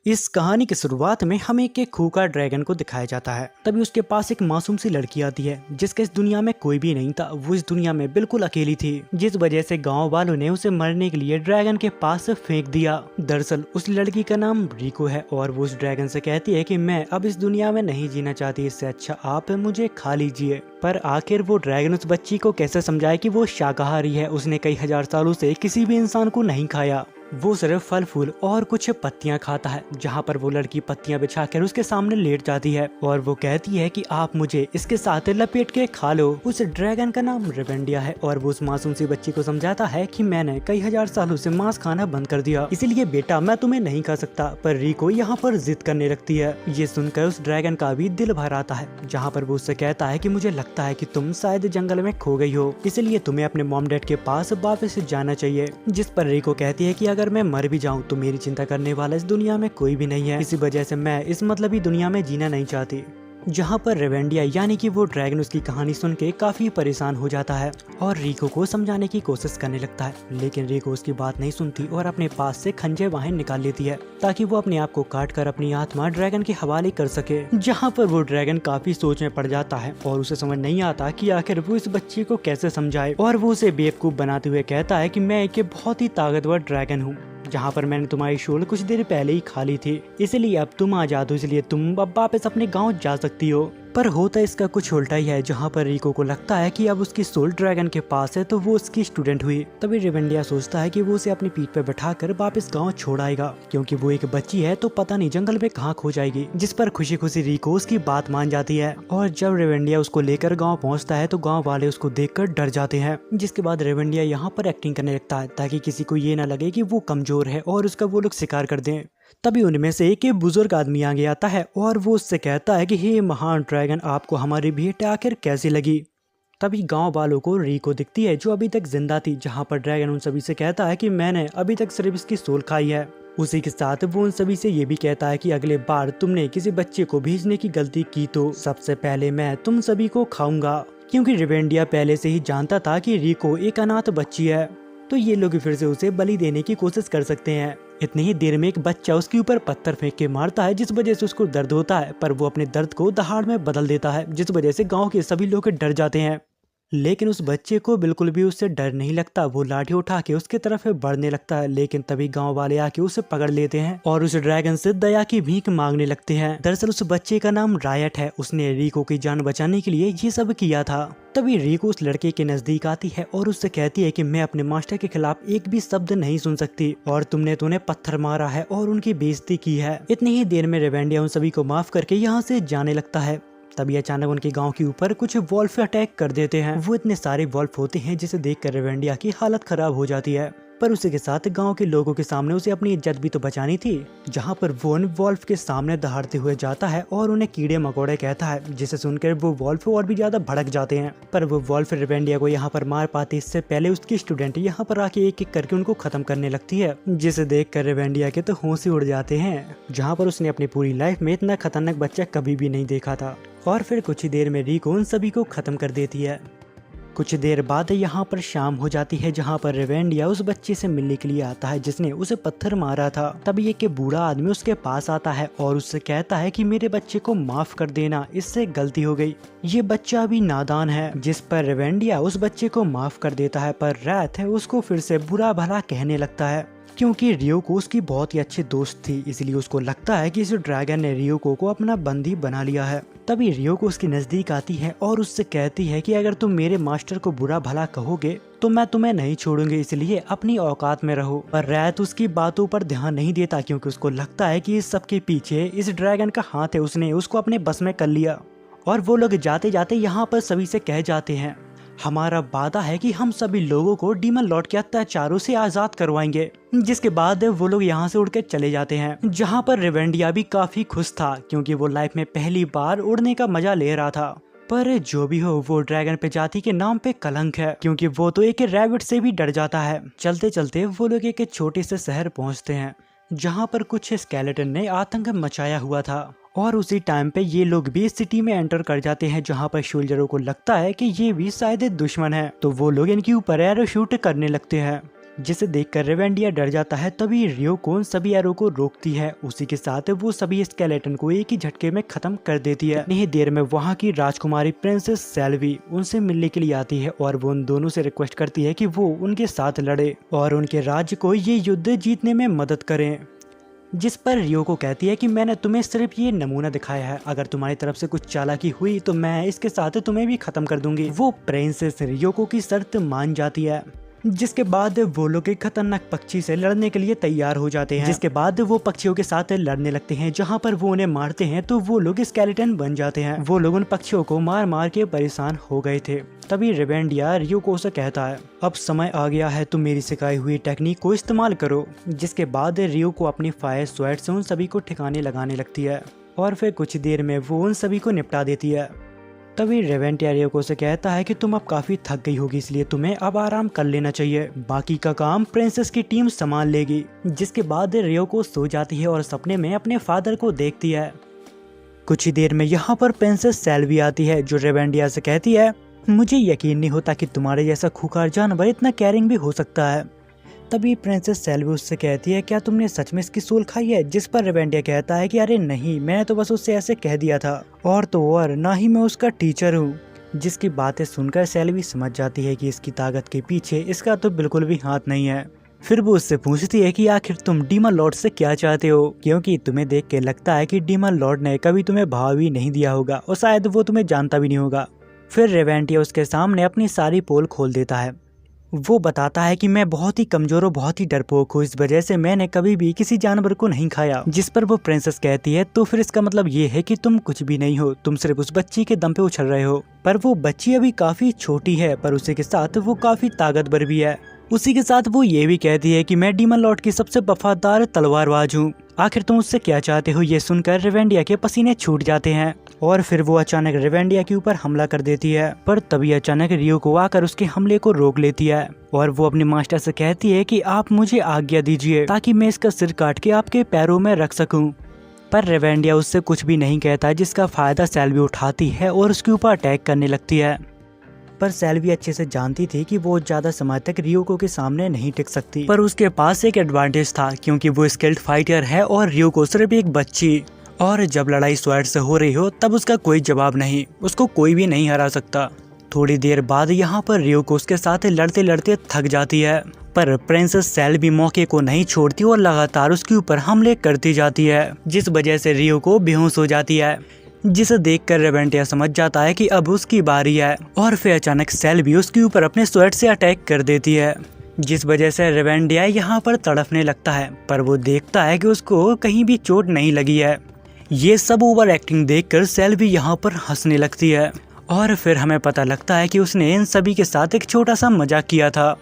इस कहानी की शुरुआत में हमें एक खूंखार ड्रैगन को दिखाया जाता है। तभी उसके पास एक मासूम सी लड़की आती है जिसके इस दुनिया में कोई भी नहीं था। वो इस दुनिया में बिल्कुल अकेली थी, जिस वजह से गांव वालों ने उसे मरने के लिए ड्रैगन के पास फेंक दिया। दरअसल उस लड़की का नाम रिको है और वो उस ड्रैगन से कहती है कि मैं अब इस दुनिया में नहीं जीना चाहती, इससे अच्छा आप मुझे खा लीजिए। पर आखिर वो ड्रैगन उस बच्ची को कैसे समझाए कि वो शाकाहारी है। उसने कई हजार सालों से किसी भी इंसान को नहीं खाया, वो सिर्फ फल फूल और कुछ पत्तियां खाता है। जहाँ पर वो लड़की पत्तियां बिछाकर उसके सामने लेट जाती है और वो कहती है कि आप मुझे इसके साथ लपेट के खा लो। उस ड्रैगन का नाम रेवेंडिया है और वो उस मासूम सी बच्ची को समझाता है कि मैंने कई हजार सालों से मांस खाना बंद कर दिया, इसीलिए बेटा मैं तुम्हें नहीं खा सकता। पर रिको यहाँ पर जिद करने लगती है। ये सुनकर उस ड्रैगन का भी दिल भर आता है। जहाँ पर वो उससे कहता है कि मुझे लगता है कि तुम शायद जंगल में खो गई हो, इसलिए तुम्हें अपने मॉम डैड के पास वापस जाना चाहिए। जिस पर रिको कहती है कि अगर मैं मर भी जाऊं तो मेरी चिंता करने वाला इस दुनिया में कोई भी नहीं है, इसी वजह से मैं इस मतलबी दुनिया में जीना नहीं चाहती। जहाँ पर रेवेंडिया यानी कि वो ड्रैगन उसकी कहानी सुन के काफी परेशान हो जाता है और रिको को समझाने की कोशिश करने लगता है, लेकिन रिको उसकी बात नहीं सुनती और अपने पास से खंजर बाहर निकाल लेती है ताकि वो अपने आप को काट कर अपनी आत्मा ड्रैगन के हवाले कर सके। जहाँ पर वो ड्रैगन काफी सोच में पड़ जाता है और उसे समझ नहीं आता कि आखिर वो इस बच्ची को कैसे समझाए और वो उसे बेवकूफ बनाते हुए कहता है कि मैं एक बहुत ही ताकतवर ड्रैगन हूँ, जहाँ पर मैंने तुम्हारी शोल कुछ देर पहले ही खा ली थी, इसलिए अब तुम आजाद हो, इसलिए तुम अब वापस अपने गांव जा सकती हो। पर होता इसका कुछ उल्टा ही है। जहाँ पर रिको को लगता है कि अब उसकी सोल ड्रैगन के पास है तो वो उसकी स्टूडेंट हुई। तभी रेवेंडिया सोचता है कि वो उसे अपनी पीठ पर बैठाकर वापस गांव छोड़ आएगा, क्योंकि वो एक बच्ची है तो पता नहीं जंगल में कहाँ खो जाएगी। जिस पर खुशी खुशी रिको उसकी बात मान जाती है और जब रेवेंडिया उसको लेकर गाँव पहुँचता है तो गाँव वाले उसको देखकर डर जाते हैं। जिसके बाद रेवेंडिया यहाँ पर एक्टिंग करने लगता है ताकि किसी को ये न लगे कि वो कमजोर है और उसका वो लोग शिकार कर दें। तभी उनमें से एक बुजुर्ग आदमी आगे आता है और वो उससे कहता है कि हे महान ड्रैगन, आपको हमारी भेंट आखिर कैसी लगी। तभी गांव वालों को रिको दिखती है जो अभी तक जिंदा थी। जहां पर ड्रैगन उन सभी से कहता है कि मैंने अभी तक सिर्फ इसकी सोल खाई है। उसी के साथ वो उन सभी से ये भी कहता है कि अगले बार तुमने किसी बच्चे को भेजने की गलती की तो सबसे पहले मैं तुम सभी को खाऊंगा, क्योंकि रेवेंडिया पहले से ही जानता था कि रिको एक अनाथ बच्ची है, तो ये लोग फिर से उसे बलि देने की कोशिश कर सकते हैं। इतनी ही देर में एक बच्चा उसके ऊपर पत्थर फेंक के मारता है, जिस वजह से उसको दर्द होता है, पर वो अपने दर्द को दहाड़ में बदल देता है, जिस वजह से गांव के सभी लोग डर जाते हैं। लेकिन उस बच्चे को बिल्कुल भी उससे डर नहीं लगता। वो लाठी उठा के उसके तरफ बढ़ने लगता है, लेकिन तभी गांव वाले आके उसे पकड़ लेते हैं और उस ड्रैगन से दया की भीख मांगने लगते हैं। दरअसल उस बच्चे का नाम रायट है। उसने रिको की जान बचाने के लिए ये सब किया था। तभी रिको उस लड़के के नजदीक आती है और उससे कहती है कि मैं अपने मास्टर के खिलाफ एक भी शब्द नहीं सुन सकती और तुमने तो उन्हें पत्थर मारा है और उनकी बेइज्जती की है। इतनी ही देर में रेवेंडिया उन सभी को माफ करके यहाँ से जाने लगता है। तभी अचानक उनके गांव के ऊपर कुछ वॉल्फ अटैक कर देते हैं। वो इतने सारे वॉल्फ होते हैं जिसे देखकर रेवेंडिया की हालत खराब हो जाती है, पर उसी के साथ गांव के लोगों के सामने उसे अपनी इज्जत भी तो बचानी थी। जहां पर वो उन वॉल्फ के सामने दहाड़ते हुए जाता है और उन्हें कीड़े मकोड़े कहता है, जिसे सुनकर वो वॉल्फ और भी ज्यादा भड़क जाते हैं। पर वो वॉल्फ रेवेंडिया को यहाँ पर मार पाते इससे पहले उसकी स्टूडेंट यहाँ पर आके एक एक करके उनको खत्म करने लगती है, जिसे देख कर रेवेंडिया के तो होश ही उड़ जाते हैं। जहाँ पर उसने अपनी पूरी लाइफ में इतना खतरनाक बच्चा कभी भी नहीं देखा था। और फिर कुछ ही देर में रिको उन सभी को खत्म कर देती है। कुछ देर बाद यहाँ पर शाम हो जाती है, जहाँ पर रेवेंडिया उस बच्चे से मिलने के लिए आता है जिसने उसे पत्थर मारा था। तभी एक बूढ़ा आदमी उसके पास आता है और उससे कहता है कि मेरे बच्चे को माफ कर देना, इससे गलती हो गई, ये बच्चा अभी नादान है। जिस पर रेवेंडिया उस बच्चे को माफ कर देता है, पर रैथ है उसको फिर से बुरा भला कहने लगता है, क्योंकि रियोको उसकी बहुत ही अच्छी दोस्त थी, इसलिए उसको लगता है कि इस ड्रैगन ने रियोको को अपना बंदी बना लिया है। तभी रियोको उसके नजदीक आती है और उससे कहती है कि अगर तुम मेरे मास्टर को बुरा भला कहोगे तो मैं तुम्हें नहीं छोड़ूंगी, इसलिए अपनी औकात में रहो। पर रैत उसकी बातों पर ध्यान नहीं देता, क्योंकि उसको लगता है कि इस सब के पीछे इस ड्रैगन का हाथ है, उसने उसको अपने बस में कर लिया। और वो लोग जाते जाते यहाँ पर सभी से कह जाते हैं, हमारा वादा है कि हम सभी लोगों को डीमन लॉर्ड के अत्याचारों से आजाद करवाएंगे। जिसके बाद वो लोग यहाँ से उड़ के चले जाते हैं। जहाँ पर रेवेंडिया भी काफी खुश था, क्योंकि वो लाइफ में पहली बार उड़ने का मजा ले रहा था। पर जो भी हो, वो ड्रैगन प्रजाति के नाम पे कलंक है, क्योंकि वो तो एक रैबिट से भी डर जाता है। चलते चलते वो लोग एक छोटे से शहर पहुँचते हैं, जहाँ पर कुछ स्केलेटन ने आतंक मचाया हुआ था। और उसी टाइम पे ये लोग भी सिटी में एंटर कर जाते हैं, जहाँ पर सोल्जरों को लगता है कि ये भी शायद दुश्मन है, तो वो लोग इनके ऊपर एरो शूट करने लगते हैं। जिसे देखकर रेवेंडिया डर जाता है। तभी रियोको उन सभी एरो को रोकती है। उसी के साथ वो सभी स्केलेटन को एक ही झटके में खत्म कर देती है। इतनी ही देर में वहाँ की राजकुमारी प्रिंसेस सेल्वी उनसे मिलने के लिए आती है और वो उन दोनों से रिक्वेस्ट करती है कि वो उनके साथ लड़े और उनके राज्य को ये युद्ध जीतने में मदद करें। जिस पर रियोको कहती है कि मैंने तुम्हें सिर्फ ये नमूना दिखाया है, अगर तुम्हारी तरफ से कुछ चालाकी हुई तो मैं इसके साथ तुम्हें भी खत्म कर दूंगी। वो प्रिंसेस रियोको की शर्त मान जाती है। जिसके बाद वो लोग एक खतरनाक पक्षी से लड़ने के लिए तैयार हो जाते हैं। जिसके बाद वो पक्षियों के साथ लड़ने लगते हैं। जहाँ पर वो उन्हें मारते हैं तो वो लोग स्केलेटन बन जाते हैं। वो लोग उन पक्षियों को मार मार के परेशान हो गए थे। तभी रेवेंडिया रियोको से कहता है, अब समय आ गया है, तुम मेरी सिखाई हुई टेक्निक को इस्तेमाल करो। जिसके बाद रियोको अपनी फायर स्वॉर्ड से उन सभी को ठिकाने लगाने लगती है और फिर कुछ देर में वो उन सभी को निपटा देती है। तभी रेवेंडिया रियोको से कहता है कि तुम अब काफी थक गई होगी, इसलिए तुम्हें अब आराम कर लेना चाहिए, बाकी का काम प्रिंसेस की टीम संभाल लेगी। जिसके बाद रियोको सो जाती है और सपने में अपने फादर को देखती है। कुछ ही देर में यहाँ पर प्रिंसेस सेल्वी आती है जो रेवेंडिया से कहती है, मुझे यकीन नहीं होता कि तुम्हारे जैसा खूंखार जानवर इतना केयरिंग भी हो सकता है। तभी प्रिंसेस सेल्वी उससे कहती है, क्या तुमने सच में इसकी सोल खाई है? जिस पर रेवेंडिया कहता है कि अरे नहीं, मैंने तो बस उससे ऐसे कह दिया था, और तो और ना ही मैं उसका टीचर हूँ। जिसकी बातें सुनकर सेल्वी समझ जाती है कि इसकी ताकत के पीछे इसका तो बिल्कुल भी हाथ नहीं है। फिर वो उससे पूछती है कि आखिर तुम डीमन लॉर्ड से क्या चाहते हो, क्योंकि तुम्हें देख के लगता है कि डीमन लॉर्ड ने कभी तुम्हें भाव भी नहीं दिया होगा और शायद वो तुम्हें जानता भी नहीं होगा। फिर रेवेंडिया उसके सामने अपनी सारी पोल खोल देता है। वो बताता है कि मैं बहुत ही कमजोर और बहुत ही डरपोक हूँ, इस वजह से मैंने कभी भी किसी जानवर को नहीं खाया। जिस पर वो प्रिंसेस कहती है, तो फिर इसका मतलब ये है कि तुम कुछ भी नहीं हो, तुम सिर्फ उस बच्ची के दम पे उछल रहे हो। पर वो बच्ची अभी काफी छोटी है, पर उसी के साथ वो काफी ताकतवर भी है। उसी के साथ वो ये भी कहती है कि मैं डीमन लॉर्ड की सबसे वफादार तलवारबाज हूँ। आखिर तुम उससे क्या चाहते हो? ये सुनकर रेवेंडिया के पसीने छूट जाते हैं और फिर वो अचानक रेवेंडिया के ऊपर हमला कर देती है। पर तभी अचानक रियोको आकर उसके हमले को रोक लेती है और वो अपने मास्टर से कहती है कि आप मुझे आज्ञा दीजिए ताकि मैं इसका सिर काट के आपके पैरों में रख सकूं। पर रेवेंडिया उससे कुछ भी नहीं कहता, जिसका फायदा सेल्वी उठाती है और उसके ऊपर अटैक करने लगती है। पर सेल्वी अच्छे से जानती थी कि वो ज्यादा समय तक रियोको के सामने नहीं टिक सकती। पर उसके पास एक एडवांटेज था, क्योंकि वो स्किल्ड फाइटर है और रियोको सिर्फ एक बच्ची। और जब लड़ाई स्वॉर्ड से हो रही हो तब उसका कोई जवाब नहीं, उसको कोई भी नहीं हरा सकता। थोड़ी देर बाद यहाँ पर रियोको उसके साथ लड़ते लड़ते थक जाती है, पर प्रिंसेस सेल्वी मौके को नहीं छोड़ती और लगातार उसके ऊपर हमले करती जाती है, जिस वजह से रियोको बेहोश हो जाती है। जिसे देखकर रेवेंडिया समझ जाता है कि अब उसकी बारी है और फिर अचानक सेल्वी उसके ऊपर अपने स्वॉर्ड से अटैक कर देती है, जिस वजह से रेवेंडिया यहाँ पर तड़पने लगता है। पर वो देखता है कि उसको कहीं भी चोट नहीं लगी है। ये सब ओवर एक्टिंग देखकर सेल्वी यहाँ पर हंसने लगती है और फिर हमें पता लगता है कि उसने इन सभी के साथ एक छोटा सा मजाक किया था,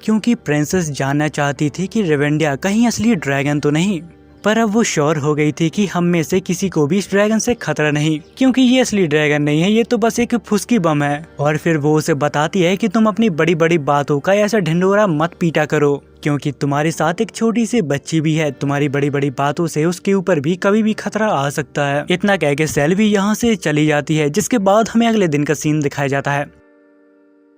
क्योंकि प्रिंसेस जानना चाहती थी कि रेवेंडिया कहीं असली ड्रैगन तो नहीं। पर अब वो श्योर हो गई थी कि हम में से किसी को भी इस ड्रैगन से खतरा नहीं, क्योंकि ये असली ड्रैगन नहीं है, ये तो बस एक फुसकी बम है। और फिर वो उसे बताती है कि तुम अपनी बड़ी बड़ी बातों का ऐसा ढिंढोरा मत पीटा करो, क्योंकि तुम्हारे साथ एक छोटी सी बच्ची भी है, तुम्हारी बड़ी बड़ी बातों से उसके ऊपर भी कभी भी खतरा आ सकता है। इतना कह के सेल्वी यहाँ से चली जाती है। जिसके बाद हमें अगले दिन का सीन दिखाया जाता है,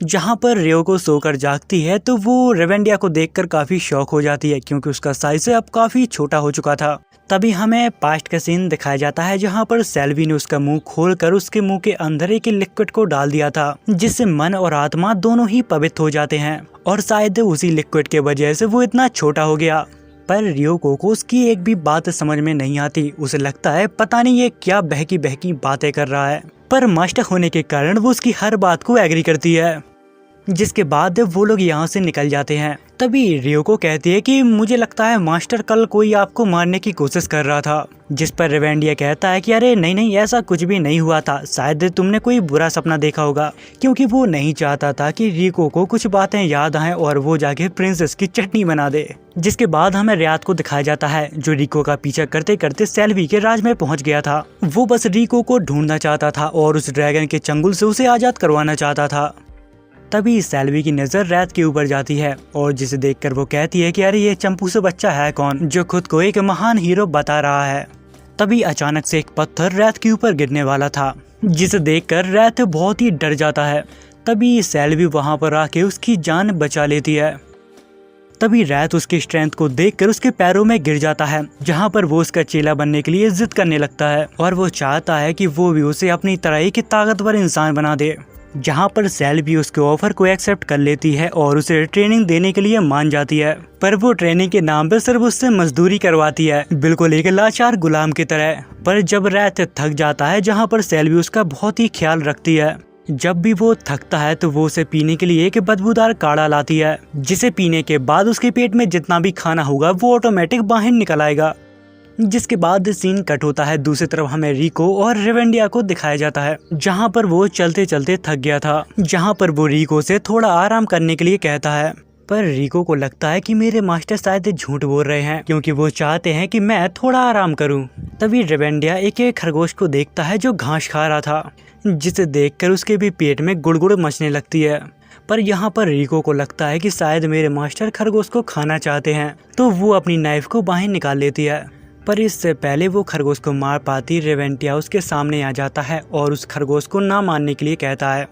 जहाँ पर रियोको सोकर जागती है तो वो रेवेंडिया को देखकर काफी शॉक हो जाती है, क्योंकि उसका साइज अब काफी छोटा हो चुका था। तभी हमें पास्ट का सीन दिखाया जाता है, जहाँ पर सेल्वी ने उसका मुंह खोलकर उसके मुंह के अंदर एक लिक्विड को डाल दिया था, जिससे मन और आत्मा दोनों ही पवित्र हो जाते हैं, और शायद उसी लिक्विड के वजह से वो इतना छोटा हो गया। पर रियोको को उसकी एक भी बात समझ में नहीं आती। उसे लगता है पता नहीं ये क्या बहकी बहकी बातें कर रहा है, पर मास्टर होने के कारण वो उसकी हर बात को एग्री करती है। जिसके बाद वो लोग यहाँ से निकल जाते हैं। तभी रियोको कहती है कि मुझे लगता है मास्टर कल कोई आपको मारने की कोशिश कर रहा था। जिस पर रेवेंडिया कहता है कि अरे नहीं नहीं, ऐसा कुछ भी नहीं हुआ था, शायद तुमने कोई बुरा सपना देखा होगा, क्योंकि वो नहीं चाहता था कि रियोको को कुछ बातें याद आएं और वो जाके प्रिंसेस की चटनी बना दे। जिसके बाद हमें रियाद को दिखाया जाता है, जो रिको का पीछा करते करते सेल्वी के राज में पहुंच गया था। वो बस रिको को ढूंढना चाहता था और उस ड्रैगन के चंगुल से उसे आजाद करवाना चाहता था। तभी सेल्वी की नजर रैत के ऊपर जाती है और जिसे देखकर वो कहती है कि अरे ये चंपू से बच्चा है कौन, जो खुद को एक महान हीरो बता रहा है। तभी अचानक से एक पत्थर रैत के ऊपर गिरने वाला था, जिसे देखकर रैत बहुत ही डर जाता है। तभी सेल्वी वहां पर आके उसकी जान बचा लेती है। तभी रैथ उसकी स्ट्रेंथ को देखकर उसके पैरों में गिर जाता है, जहाँ पर वो उसका चेला बनने के लिए जिद करने लगता है और वो चाहता है कि वो भी उसे अपनी तरह एक ताकतवर इंसान बना दे। जहाँ पर सेल भी उसके ऑफर को एक्सेप्ट कर लेती है और उसे ट्रेनिंग देने के लिए मान जाती है, पर वो ट्रेनिंग के नाम पर सिर्फ उससे मजदूरी करवाती है, बिल्कुल एक लाचार गुलाम की तरह। पर जब रैथ थक जाता है, जहाँ पर सेल भी उसका बहुत ही ख्याल रखती है। जब भी वो थकता है तो वो उसे पीने के लिए एक बदबूदार काढ़ा लाती है, जिसे पीने के बाद उसके पेट में जितना भी खाना होगा वो ऑटोमेटिक बाहर निकल आएगा। जिसके बाद सीन कट होता है। दूसरी तरफ हमें रिको और रेवेंडिया को दिखाया जाता है, जहां पर वो चलते चलते थक गया था, जहां पर वो रिको से थोड़ा आराम करने के लिए कहता है। पर रिको को लगता है कि मेरे मास्टर शायद झूठ बोल रहे हैं, क्योंकि वो चाहते हैं कि मैं थोड़ा आराम करूं। तभी रेवेंडिया एक खरगोश को देखता है जो घास खा रहा था, जिसे देखकर उसके भी पेट में गुड़गुड़ मचने लगती है। पर यहाँ पर रिको को लगता है कि शायद मेरे मास्टर खरगोश को खाना चाहते हैं, तो वो अपनी नाइफ को बाहर निकाल लेती है। पर इससे पहले वो खरगोश को मार पाती, रेवेंडिया उसके सामने आ जाता है और उस खरगोश को ना मारने के लिए कहता है।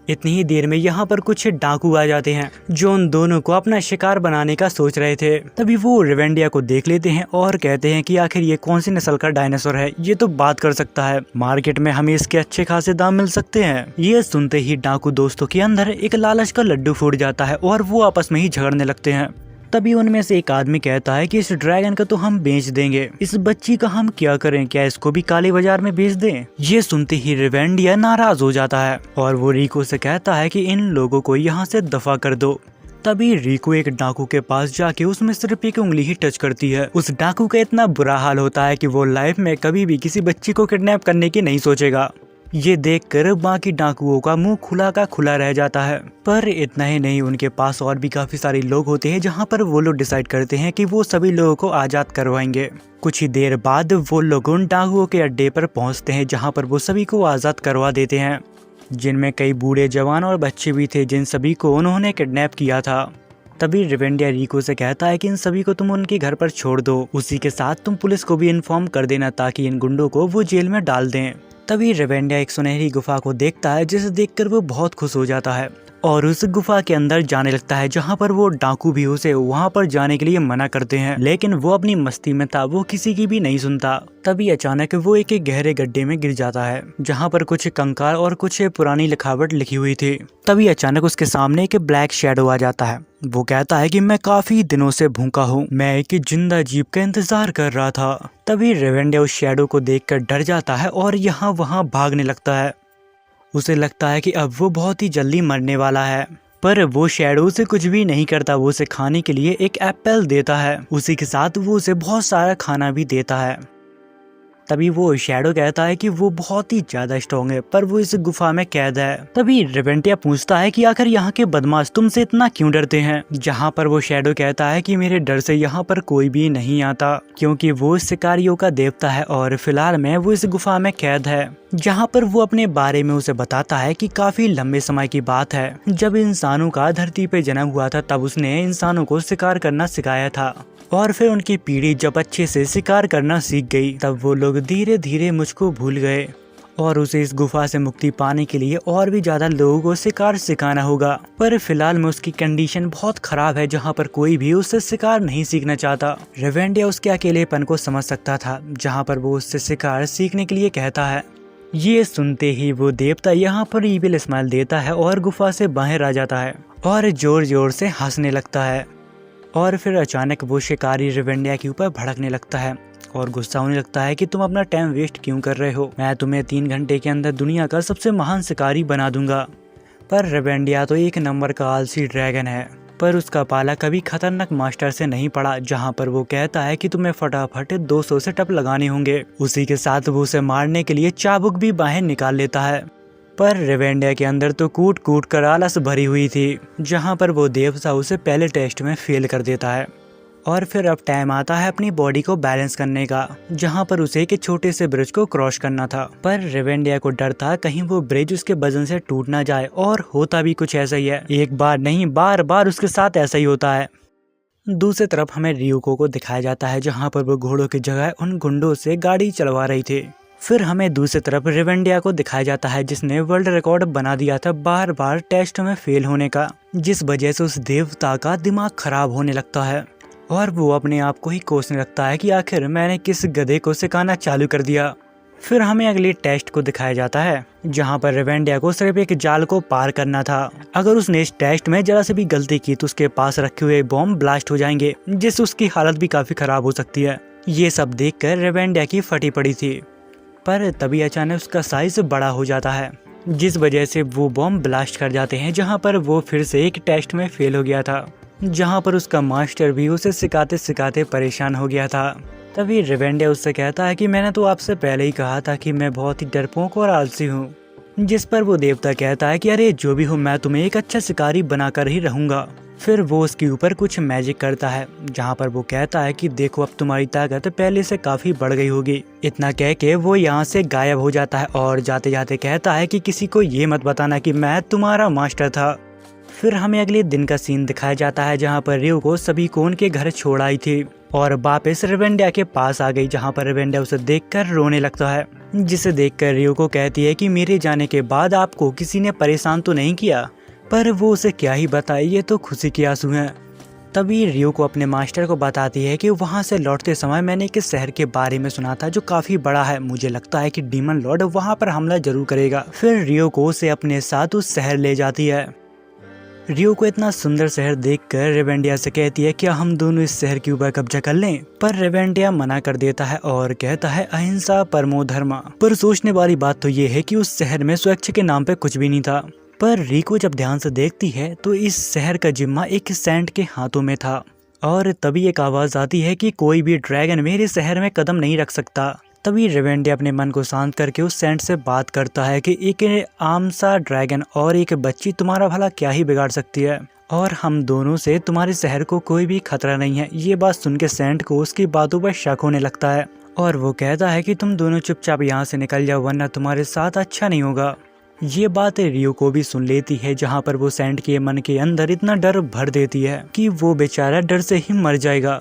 इतनी ही देर में यहाँ पर कुछ डाकू आ जाते हैं जो उन दोनों को अपना शिकार बनाने का सोच रहे थे। तभी वो रेवेंडिया को देख लेते हैं और कहते हैं कि आखिर ये कौन सी नस्ल का डायनासोर है, ये तो बात कर सकता है, मार्केट में हमें इसके अच्छे खासे दाम मिल सकते हैं। ये सुनते ही डाकू दोस्तों के अंदर एक लालच का लड्डू फूट जाता है और वो आपस में ही झगड़ने लगते हैं। तभी उनमें से एक आदमी कहता है कि इस ड्रैगन को तो हम बेच देंगे, इस बच्ची का हम क्या करें, क्या इसको भी काले बाजार में बेच दें। ये सुनते ही रेवेंडिया नाराज हो जाता है और वो रिको से कहता है कि इन लोगों को यहाँ से दफा कर दो। तभी रिको एक डाकू के पास जाके उसमें सिर्फ एक उंगली ही टच करती है। उस डाकू का इतना बुरा हाल होता है कि वो लाइफ में कभी भी किसी बच्ची को किडनैप करने की नहीं सोचेगा। ये देखकर बाकी डाकुओं का मुंह खुला का खुला रह जाता है। पर इतना ही नहीं, उनके पास और भी काफी सारे लोग होते हैं, जहां पर वो लोग डिसाइड करते हैं कि वो सभी लोगों को आजाद करवाएंगे। कुछ ही देर बाद वो लोग उन डाकुओं के अड्डे पर पहुंचते हैं, जहां पर वो सभी को आजाद करवा देते हैं, जिनमें कई बूढ़े जवान और बच्चे भी थे, जिन सभी को उन्होंने किडनैप किया था। तभी रेवेंडिया रिको से कहता है कि इन सभी को तुम उनके घर पर छोड़ दो, उसी के साथ तुम पुलिस को भी इन्फॉर्म कर देना ताकि इन गुंडों को वो जेल में डाल दें। तभी रेवेंडिया एक सुनहरी गुफा को देखता है, जिसे देखकर वो बहुत खुश हो जाता है और उस गुफा के अंदर जाने लगता है, जहां पर वो डाकू भी उसे वहां पर जाने के लिए मना करते हैं, लेकिन वो अपनी मस्ती में था, वो किसी की भी नहीं सुनता। तभी अचानक वो एक गहरे गड्ढे में गिर जाता है, जहां पर कुछ कंकाल और कुछ पुरानी लिखावट लिखी हुई थी। तभी अचानक उसके सामने एक ब्लैक शैडो आ जाता है। वो कहता है कि मैं काफी दिनों से भूखा हूँ, मैं एक जिंदा जीव का इंतजार कर रहा था। तभी रेवेंडिया उस शैडो को देखकर डर जाता है और यहाँ वहाँ भागने लगता है। उसे लगता है कि अब वो बहुत ही जल्दी मरने वाला है, पर वो शैडो उसे कुछ भी नहीं करता। वो उसे खाने के लिए एक एप्पल देता है, उसी के साथ वो उसे बहुत सारा खाना भी देता है। तभी वो शैडो कहता है कि वो बहुत ही ज्यादा स्ट्रॉन्ग है, पर वो इस गुफा में कैद है। तभी रेवेंडिया पूछता है कि आखिर यहाँ के बदमाश तुमसे इतना क्यों डरते हैं, जहाँ पर वो शैडो कहता है कि मेरे डर से यहाँ पर कोई भी नहीं आता, क्योंकि वो शिकारियों का देवता है और फिलहाल में वो इस गुफा में कैद है। जहाँ पर वो अपने बारे में उसे बताता है कि काफी लंबे समय की बात है, जब इंसानों का धरती पे जन्म हुआ था, तब उसने इंसानों को शिकार करना सिखाया था, और फिर उनकी पीढ़ी जब अच्छे से शिकार करना सीख गई, तब वो लोग धीरे धीरे मुझको भूल गए और उसे इस गुफा से मुक्ति पाने के लिए और भी ज्यादा लोगों को शिकार सिखाना होगा। पर फिलहाल में उसकी कंडीशन बहुत खराब है, जहाँ पर कोई भी उससे शिकार नहीं सीखना चाहता। रेवेंडिया उसके अकेलेपन को समझ सकता था, जहाँ पर वो उससे शिकार सीखने के लिए कहता है। ये सुनते ही वो देवता यहाँ पर ईविल स्माइल देता है और गुफा से बाहर आ जाता है और जोर जोर से हंसने लगता है। और फिर अचानक वो शिकारी रेवेंडिया के ऊपर भड़कने लगता है और गुस्सा होने लगता है कि तुम अपना टाइम वेस्ट क्यों कर रहे हो, मैं तुम्हें 3 घंटे के अंदर दुनिया का सबसे महान शिकारी बना दूंगा। पर रेवेंडिया तो एक नंबर का आलसी ड्रैगन है, पर उसका पाला कभी खतरनाक मास्टर से नहीं पड़ा, जहाँ पर वो कहता है कि तुम्हें फटाफट 200 सेटअप लगाने होंगे। उसी के साथ वो उसे मारने के लिए चाबुक भी बाहर निकाल लेता है। पर रेवेंडिया के अंदर तो कूट कूट कर आलस भरी हुई थी, जहाँ पर वो देवता उसे पहले टेस्ट में फेल कर देता है। और फिर अब टाइम आता है अपनी बॉडी को बैलेंस करने का, जहाँ पर उसे एक छोटे से ब्रिज को क्रॉस करना था। पर रेवेंडिया को डर था कहीं वो ब्रिज उसके वजन से टूट ना जाए, और होता भी कुछ ऐसा ही है। एक बार नहीं, बार बार उसके साथ ऐसा ही होता है। दूसरी तरफ हमें रियुको को दिखाया जाता है, जहाँ पर वो घोड़ों की जगह उन गुंडों से गाड़ी चलवा रही थी। फिर हमें दूसरी तरफ रेवेंडिया को दिखाया जाता है जिसने वर्ल्ड रिकॉर्ड बना दिया था बार बार टेस्ट में फेल होने का, जिस वजह से उस देवता का दिमाग खराब होने लगता है और वो अपने आप को ही कोसने लगता है कि आखिर मैंने किस गधे को सिखाना चालू कर दिया। फिर हमें अगले टेस्ट को दिखाया जाता है जहाँ पर रेवेंडिया को सिर्फ एक जाल को पार करना था। अगर उसने इस टेस्ट में जरा से भी गलती की तो उसके पास रखे हुए बॉम्ब ब्लास्ट हो जाएंगे, जिससे उसकी हालत भी काफी खराब हो सकती है। ये सब देखकर रेवेंडिया की फटी पड़ी थी, पर तभी अचानक उसका साइज बड़ा हो जाता है, जिस वजह से वो बॉम्ब ब्लास्ट कर जाते हैं, जहाँ पर वो फिर से एक टेस्ट में फेल हो गया था, जहाँ पर उसका मास्टर भी उसे सिखाते सिखाते परेशान हो गया था। तभी रेवेंडिया उससे कहता है कि मैंने तो आपसे पहले ही कहा था कि मैं बहुत ही डरपोक और आलसी हूँ। जिस पर वो देवता कहता है कि अरे जो भी हो, मैं तुम्हें एक अच्छा शिकारी बनाकर ही रहूंगा। फिर वो उसके ऊपर कुछ मैजिक करता है, जहाँ पर वो कहता है कि देखो अब तुम्हारी ताकत पहले से काफी बढ़ गई होगी। इतना कह के वो यहाँ से गायब हो जाता है और जाते जाते कहता है कि किसी को ये मत बताना कि मैं तुम्हारा मास्टर था। फिर हमें अगले दिन का सीन दिखाया जाता है जहाँ पर रियो को सभी को उनके घर छोड़ आई थी और वापस रेवेंडिया के पास आ गई, जहाँ पर रेवेंडिया उसे देखकर रोने लगता है, जिसे देखकर रियो को कहती है कि मेरे जाने के बाद आपको किसी ने परेशान तो नहीं किया। पर वो उसे क्या ही बताए, ये तो खुशी के आंसू हैं। तभी रियो को अपने मास्टर को बताती है कि वहाँ से लौटते समय मैंने एक शहर के बारे में सुना था जो काफी बड़ा है, मुझे लगता है कि डीमन लॉर्ड वहाँ पर हमला जरूर करेगा। फिर रियो को उसे अपने साथ उस शहर ले जाती है। रियो को इतना सुंदर शहर देखकर रेवेंडिया से कहती है क्या हम दोनों इस शहर के ऊपर कब्जा कर लें, पर रेवेंडिया मना कर देता है और कहता है अहिंसा परमो धर्मा। पर सोचने वाली बात तो ये है कि उस शहर में स्वच्छ के नाम पे कुछ भी नहीं था। पर रिको जब ध्यान से देखती है तो इस शहर का जिम्मा एक सेंट के हाथों में था और तभी एक आवाज आती है कि कोई भी ड्रैगन मेरे शहर में कदम नहीं रख सकता। तभी रेवेंडिया अपने मन को शांत करके उस सेंट से बात करता है कि एक आम सा ड्रैगन और एक बच्ची तुम्हारा भला क्या ही बिगाड़ सकती है और हम दोनों से तुम्हारे शहर को कोई भी खतरा नहीं है। ये बात सुन के सेंट को उसकी बातों पर शक होने लगता है और वो कहता है कि तुम दोनों चुपचाप यहाँ से निकल जाओ वरना तुम्हारे साथ अच्छा नहीं होगा। ये बात रियो को भी सुन लेती है, जहाँ पर वो सेंट के मन के अंदर इतना डर भर देती है कि वो बेचारा डर से ही मर जाएगा।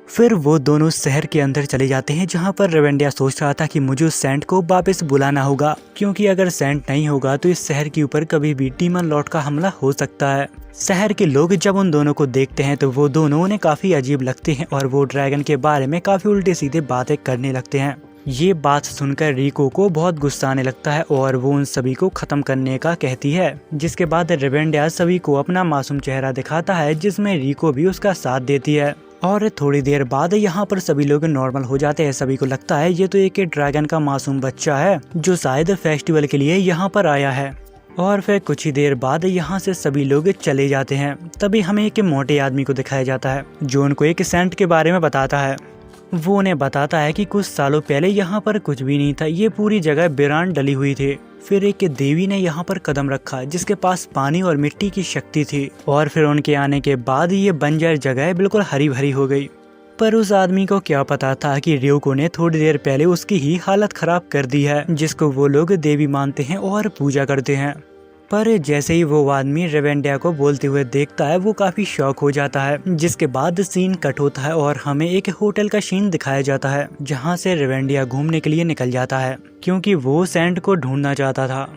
फिर वो दोनों शहर के अंदर चले जाते हैं, जहाँ पर रेवेंडिया सोच रहा था कि मुझे उस सेंट को वापस बुलाना होगा, क्योंकि अगर सेंट नहीं होगा तो इस शहर के ऊपर कभी भी डीमन लॉर्ड का हमला हो सकता है। शहर के लोग जब उन दोनों को देखते हैं तो वो दोनों उन्हें काफी अजीब लगते हैं और वो ड्रैगन के बारे में काफी उल्टे सीधे बातें करने लगते हैं। ये बात सुनकर रिको को बहुत गुस्सा आने लगता है और वो उन सभी को खत्म करने का कहती है, जिसके बाद रेवेंडिया सभी को अपना मासूम चेहरा दिखाता है, जिसमें रिको भी उसका साथ देती है। और थोड़ी देर बाद यहाँ पर सभी लोग नॉर्मल हो जाते हैं। सभी को लगता है ये तो एक ड्रैगन का मासूम बच्चा है जो शायद फेस्टिवल के लिए यहाँ पर आया है। और फिर कुछ ही देर बाद यहाँ से सभी लोग चले जाते हैं। तभी हमें एक मोटे आदमी को दिखाया जाता है जो उनको एक सेंट के बारे में बताता है। वो उन्हें बताता है कि कुछ सालों पहले यहाँ पर कुछ भी नहीं था, ये पूरी जगह वीरान डली हुई थी। फिर एक देवी ने यहाँ पर कदम रखा जिसके पास पानी और मिट्टी की शक्ति थी और फिर उनके आने के बाद ये बंजर जगह बिल्कुल हरी भरी हो गई। पर उस आदमी को क्या पता था कि रियोको ने थोड़ी देर पहले उसकी ही हालत खराब कर दी है, जिसको वो लोग देवी मानते हैं और पूजा करते हैं। पर जैसे ही वो आदमी रेवेंडिया को बोलते हुए देखता है वो काफी शॉक हो जाता है, जिसके बाद सीन कट होता है और हमें एक होटल का सीन दिखाया जाता है जहाँ से रेवेंडिया घूमने के लिए निकल जाता है, क्योंकि वो सेंट को ढूंढना चाहता था।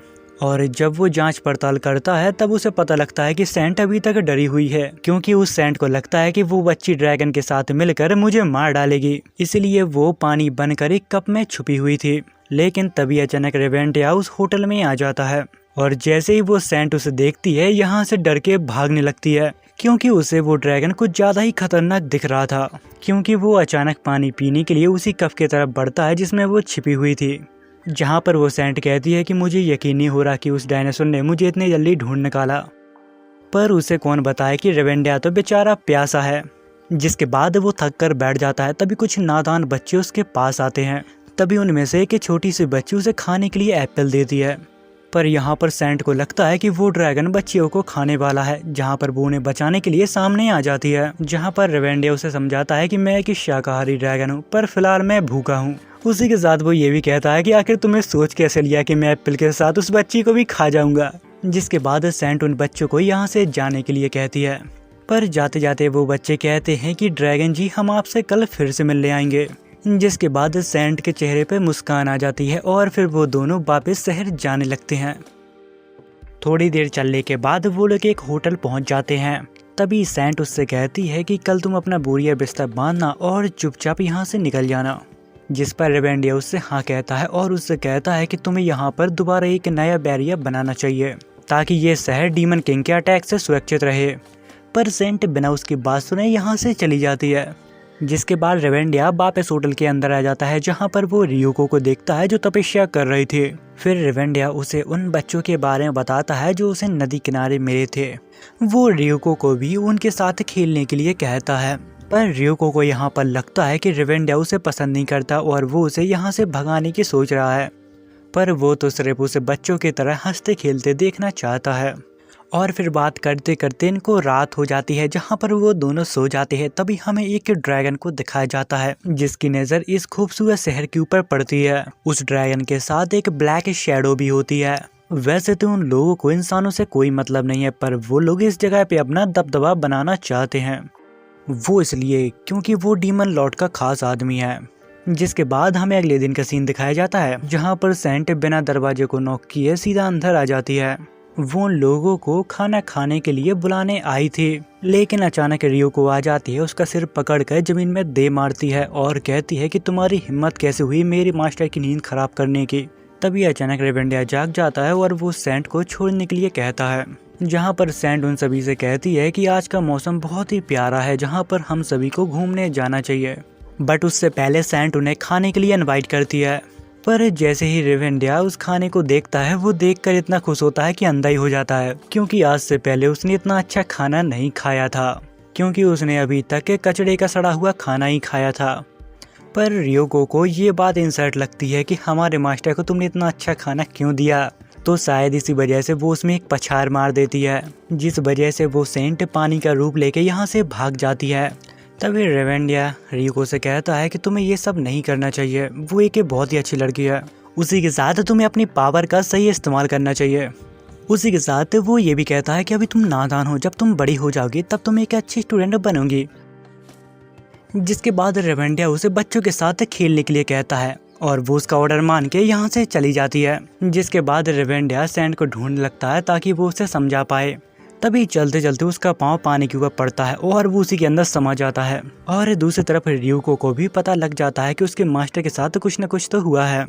और जब वो जांच पड़ताल करता है तब उसे पता लगता है कि सेंट अभी तक डरी हुई है, क्योंकि उस सेंट को लगता है कि वो बच्ची ड्रैगन के साथ मिलकर मुझे मार डालेगी, इसलिए वो पानी बनकर एक कप में छुपी हुई थी। लेकिन तभी अचानक रेवेंडिया उस होटल में आ जाता है और जैसे ही वो सेंट उसे देखती है यहाँ से डर के भागने लगती है, क्योंकि उसे वो ड्रैगन कुछ ज्यादा ही खतरनाक दिख रहा था, क्योंकि वो अचानक पानी पीने के लिए उसी कप की तरफ बढ़ता है जिसमें वो छिपी हुई थी। जहाँ पर वो सेंट कहती है कि मुझे यकीन नहीं हो रहा कि उस डायनासोर ने मुझे इतनी जल्दी ढूंढ निकाला। पर उसे कौन बताए कि रेवेंडिया तो बेचारा प्यासा है। जिसके बाद वो थक कर बैठ जाता है। तभी कुछ नादान बच्चे उसके पास आते हैं। तभी उनमें से एक छोटी सी बच्ची उसे खाने के लिए एप्पल देती है। पर यहाँ पर सेंट को लगता है कि वो ड्रैगन बच्चियों को खाने वाला है, जहाँ पर वो उन्हें बचाने के लिए सामने आ जाती है। जहाँ पर रेवेंडिया उसे समझाता है कि मैं एक शाकाहारी ड्रैगन हूँ, पर फिलहाल मैं भूखा हूँ। उसी के साथ वो ये भी कहता है कि आखिर तुम्हें सोच कैसे लिया कि मैं एप्पल के साथ उस बच्ची को भी खा जाऊंगा। जिसके बाद सेंट उन बच्चों को यहाँ से जाने के लिए कहती है। पर जाते जाते वो बच्चे कहते हैं कि ड्रैगन जी हम आपसे कल फिर से मिलने आएंगे। जिसके बाद सेंट के चेहरे पर मुस्कान आ जाती है और फिर वो दोनों वापस शहर जाने लगते हैं। थोड़ी देर चलने के बाद वो लोग एक होटल पहुंच जाते हैं। तभी सेंट उससे कहती है कि कल तुम अपना बोरिया बिस्तर बांधना और चुपचाप यहाँ से निकल जाना। जिस पर रेवेंडिया उससे हाँ कहता है और उससे कहता है कि तुम्हें यहाँ पर दोबारा एक नया बैरियर बनाना चाहिए ताकि ये शहर डीमन किंग के अटैक से सुरक्षित रहे। पर सेंट बिना उसकी बात सुने यहाँ से चली जाती है। जिसके बाद रेवेंडिया वापस होटल के अंदर आ जाता है जहाँ पर वो रियोको को देखता है जो तपस्या कर रही थी। फिर रेवेंडिया उसे उन बच्चों के बारे में बताता है जो उसे नदी किनारे मिले थे। वो रियोको को भी उनके साथ खेलने के लिए कहता है, पर रियोको को यहाँ पर लगता है कि रेवेंडिया उसे पसंद नहीं करता और वो उसे यहाँ से भगाने की सोच रहा है। पर वो तो सिर्फ उसे बच्चों की तरह हंसते खेलते देखना चाहता है। और फिर बात करते करते इनको रात हो जाती है जहाँ पर वो दोनों सो जाते हैं। तभी हमें एक ड्रैगन को दिखाया जाता है जिसकी नज़र इस खूबसूरत शहर के ऊपर पड़ती है। उस ड्रैगन के साथ एक ब्लैक शैडो भी होती है। वैसे तो उन लोगों को इंसानों से कोई मतलब नहीं है, पर वो लोग इस जगह पे अपना दबदबा बनाना चाहते हैं। वो इसलिए क्योंकि वो डीमन लॉर्ड का खास आदमी है। जिसके बाद हमें अगले दिन का सीन दिखाया जाता है जहाँ पर सेंट बिना दरवाजे को नॉक किए सीधा अंदर आ जाती है। वो लोगों को खाना खाने के लिए बुलाने आई थी, लेकिन अचानक रियोको आ जाती है, उसका सिर पकड़कर जमीन में दे मारती है और कहती है कि तुम्हारी हिम्मत कैसे हुई मेरी मास्टर की नींद खराब करने की। तभी अचानक रेवेंडिया जाग जाता है और वो सेंट को छोड़ने के लिए कहता है, जहाँ पर सेंट उन सभी से कहती है कि आज का मौसम बहुत ही प्यारा है जहाँ पर हम सभी को घूमने जाना चाहिए। बट उससे पहले सेंट उन्हें खाने के लिए इनवाइट करती है। पर जैसे ही रेवेंडिया उस खाने को देखता है वो देखकर इतना खुश होता है कि अंधा ही हो जाता है, क्योंकि आज से पहले उसने इतना अच्छा खाना नहीं खाया था, क्योंकि उसने अभी तक कचड़े का सड़ा हुआ खाना ही खाया था। पर रियोको को ये बात इंसल्ट लगती है कि हमारे मास्टर को तुमने इतना अच्छा खाना क्यों दिया। तो शायद इसी वजह से वो उसमें एक पछाड़ मार देती है, जिस वजह से वो सेंट पानी का रूप लेके यहाँ से भाग जाती है। तभी रेवेंडिया रियोको से कहता है कि तुम्हें ये सब नहीं करना चाहिए, वो एक बहुत ही अच्छी लड़की है, उसी के साथ तुम्हें अपनी पावर का सही इस्तेमाल करना चाहिए। उसी के साथ वो ये भी कहता है कि अभी तुम नादान हो, जब तुम बड़ी हो जाओगी तब तुम एक अच्छी स्टूडेंट बनोगी। जिसके बाद रेवेंडिया उसे बच्चों के साथ खेलने के लिए कहता है और वो उसका ऑर्डर मान के यहाँ से चली जाती है। जिसके बाद रेवेंडिया सेंट को ढूंढने लगता है ताकि वो उसे समझा पाए। तभी चलते चलते उसका पाँव पानी के ऊपर पड़ता है और वो उसी के अंदर समा जाता है। और दूसरी तरफ रियोको को भी पता लग जाता है कि उसके मास्टर के साथ कुछ न कुछ तो हुआ है।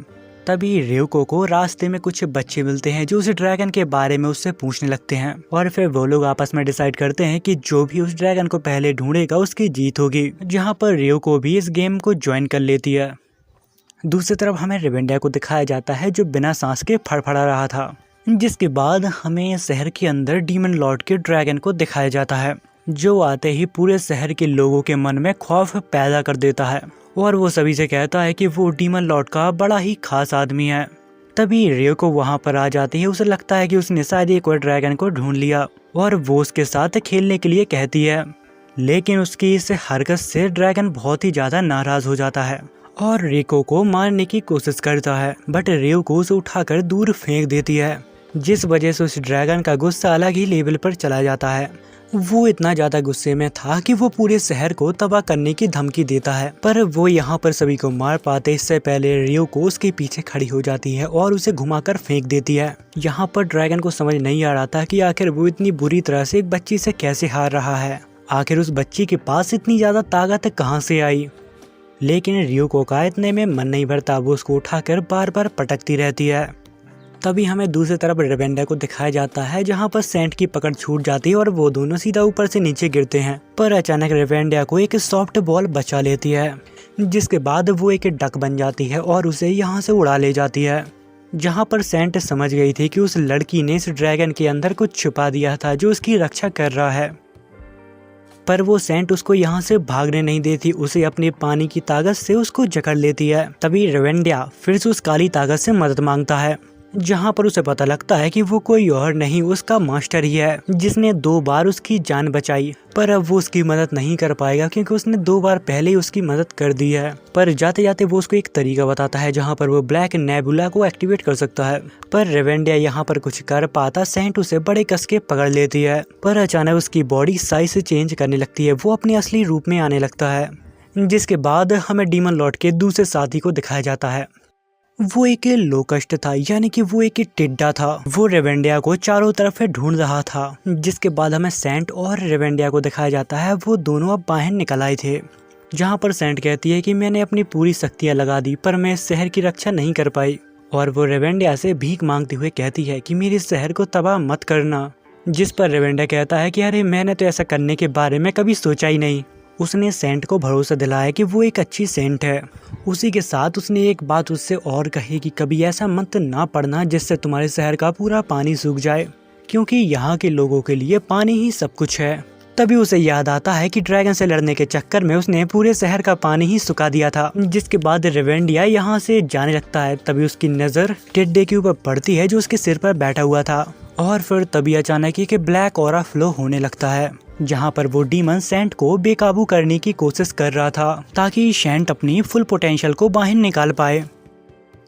तभी रियोको को रास्ते में कुछ बच्चे मिलते हैं जो उस ड्रैगन के बारे में उससे पूछने लगते हैं। और फिर वो लोग आपस में डिसाइड करते हैं कि जो भी उस ड्रैगन को पहले ढूंढेगा उसकी जीत होगी, जहाँ पर रियोको भी इस गेम को ज्वाइन कर लेती है। दूसरी तरफ हमें रेवेंडिया को दिखाया जाता है जो बिना सांस के फड़फड़ा रहा था। जिसके बाद हमें शहर के अंदर डीमन लॉर्ड के ड्रैगन को दिखाया जाता है जो आते ही पूरे शहर के लोगों के मन में खौफ पैदा कर देता है और वो सभी से कहता है कि वो डीमन लॉर्ड का बड़ा ही खास आदमी है। तभी रियोको वहां पर आ जाती है, उसे लगता है कि उसने शायद एक और ड्रैगन को ढूंढ लिया और वो उसके साथ खेलने के लिए कहती है। लेकिन उसकी इस हरकत से ड्रैगन बहुत ही ज्यादा नाराज हो जाता है और रियोको को मारने की कोशिश करता है, बट रियोको उसे उठाकर दूर फेंक देती है, जिस वजह से उस ड्रैगन का गुस्सा अलग ही लेवल पर चला जाता है। वो इतना ज्यादा गुस्से में था कि वो पूरे शहर को तबाह करने की धमकी देता है, पर वो यहाँ पर सभी को मार पाते इससे पहले रियोको उसके पीछे खड़ी हो जाती है और उसे घुमाकर फेंक देती है। यहाँ पर ड्रैगन को समझ नहीं आ रहा था कि आखिर वो इतनी बुरी तरह से एक बच्ची से कैसे हार रहा है, आखिर उस बच्ची के पास इतनी ज्यादा ताकत कहाँ से आई। लेकिन रियोको का इतने में मन नहीं भरता, वो उसको उठाकर बार बार पटकती रहती है। तभी हमें दूसरी तरफ रेवेंडिया को दिखाया जाता है जहाँ पर सेंट की पकड़ छूट जाती है और वो दोनों सीधा ऊपर से नीचे गिरते हैं, पर अचानक रेवेंडिया को एक सॉफ्ट बॉल बचा लेती है, जिसके बाद वो एक डक बन जाती है और उसे यहाँ से उड़ा ले जाती है। जहाँ पर सेंट समझ गई थी कि उस लड़की ने इस ड्रैगन के अंदर कुछ छुपा दिया था जो उसकी रक्षा कर रहा है, पर वो सेंट उसको यहाँ से भागने नहीं देती, उसे अपने पानी की ताकत से उसको जकड़ लेती है। तभी रेवेंडिया फिर से उस काली ताकत से मदद मांगता है, जहाँ पर उसे पता लगता है कि वो कोई और नहीं उसका मास्टर ही है जिसने 2 बार उसकी जान बचाई, पर अब वो उसकी मदद नहीं कर पाएगा क्योंकि उसने 2 बार पहले ही उसकी मदद कर दी है। पर जाते जाते वो उसको एक तरीका बताता है जहाँ पर वो ब्लैक नेबुला को एक्टिवेट कर सकता है, पर रेवेंडिया यहाँ पर कुछ कर पाता सेंट उसे बड़े कस के पकड़ लेती है, पर अचानक उसकी बॉडी साइज से चेंज करने लगती है, वो अपने असली रूप में आने लगता है, जिसके बाद हमें डीमन लॉर्ड के दूसरे साथी को दिखाया जाता है। वो एक लोकस्ट था, यानी कि वो एक टिड्डा था। वो रेवेंडिया को चारों तरफ ढूंढ रहा था। जिसके बाद हमें सेंट और रेवेंडिया को दिखाया जाता है। वो दोनों अब बाहर निकल आए थे, जहाँ पर सेंट कहती है कि मैंने अपनी पूरी शक्तियाँ लगा दी पर मैं इस शहर की रक्षा नहीं कर पाई। और वो रेवेंडिया से भीख मांगते हुए कहती है कि मेरे शहर को तबाह मत करना। जिस पर रेवेंडिया कहता है कि अरे मैंने तो ऐसा करने के बारे में कभी सोचा ही नहीं। उसने सेंट को भरोसा दिलाया कि वो एक अच्छी सेंट है। उसी के साथ उसने एक बात उससे और कही कि कभी ऐसा मंत्र ना पढ़ना जिससे तुम्हारे शहर का पूरा पानी सूख जाए, क्योंकि यहाँ के लोगों के लिए पानी ही सब कुछ है। तभी उसे याद आता है कि ड्रैगन से लड़ने के चक्कर में उसने पूरे शहर का पानी ही सुखा दिया था। जिसके बाद रेवेंडिया यहाँ से जाने लगता है। तभी उसकी नज़र टिड्डे के ऊपर पड़ती है जो उसके सिर पर बैठा हुआ था। और फिर तभी अचानक एक ब्लैक ऑरा फ्लो होने लगता है, जहाँ पर वो डीमन सेंट को बेकाबू करने की कोशिश कर रहा था ताकि सेंट अपनी फुल पोटेंशियल को बाहर निकाल पाए।